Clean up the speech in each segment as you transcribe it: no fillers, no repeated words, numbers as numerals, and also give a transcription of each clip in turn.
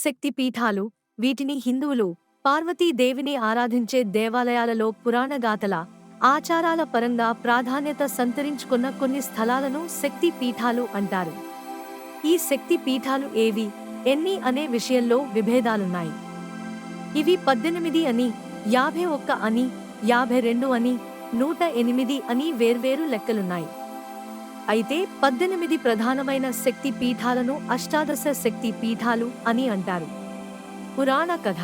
శక్తి పీఠాలు, వీటిని హిందువులు పార్వతీదేవిని ఆరాధించే దేవాలయాలలో పురాణగాథల, ఆచారాల పరంగా ప్రాధాన్యత సంతరించుకున్న కొన్ని స్థలాలను శక్తి పీఠాలు అంటారు. ఈ శక్తి పీఠాలు ఏవి, ఎన్ని అనే విషయంలో విభేదాలున్నాయి. ఇవి 18 అని, 51 అని, 52 అని, 108 అని వేర్వేరు లెక్కలున్నాయి. అయితే 18 ప్రధానమైన శక్తి పీఠాలను అష్టాదశ శక్తి పీఠాలు అని అంటారు. పురాణ కథ.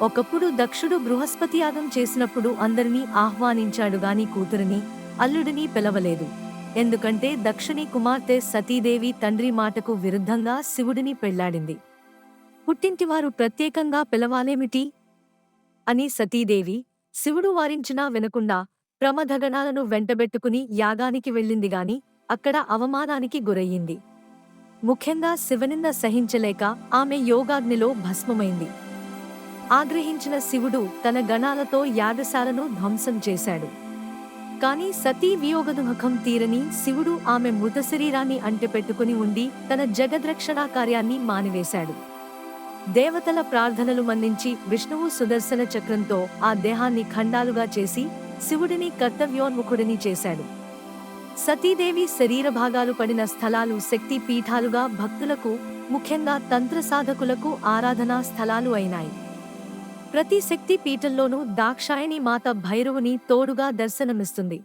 ఒకప్పుడు దక్షుడు బృహస్పతి యాగం చేసినప్పుడు అందరినీ ఆహ్వానించాడు గాని కూతురిని, అల్లుడిని పిలవలేదు. ఎందుకంటే దక్షుని కుమార్తె సతీదేవి తండ్రి మాటకు విరుద్ధంగా శివుడిని పెళ్లాడింది. పుట్టింటివారు ప్రత్యేకంగా పిలవాలేమిటి అని సతీదేవి, శివుడు వారించినా వినకుండా ప్రమథగణాలను వెంటబెట్టుకుని యాగానికి వెళ్ళిందిగాని అక్కడ అవమానానికి గురయ్యింది. ముఖ్యంగా శివనింద సహించలేక ఆమె యోగాగ్నిలో భస్మమైంది. ఆగ్రహించిన శివుడు తన గణాలతో యాగశాలను ధ్వంసం చేశాడు. కాని సతీ వియోగదుముఖం తీరని శివుడు ఆమె మృత శరీరాన్ని అంటెపెట్టుకుని ఉండి తన జగద్రక్షణా కార్యాన్ని మానివేశాడు. దేవతల ప్రార్థనలు మన్నించి విష్ణువు సుదర్శన చక్రంతో ఆ దేహాన్ని ఖండాలుగా చేసి శివుడిని కర్తవ్యోన్ముఖుడిని చేశాడు. సతీదేవి శరీర భాగాలు పడిన స్థలాలు శక్తి పీఠాలుగా భక్తులకు, ముఖ్యంగా తంత్ర సాధకులకు ఆరాధనా స్థలాలు అయినాయి. ప్రతి శక్తి పీఠంలోనూ దాక్షాయణి మాత భైరవుని తోడుగా దర్శనమిస్తుంది.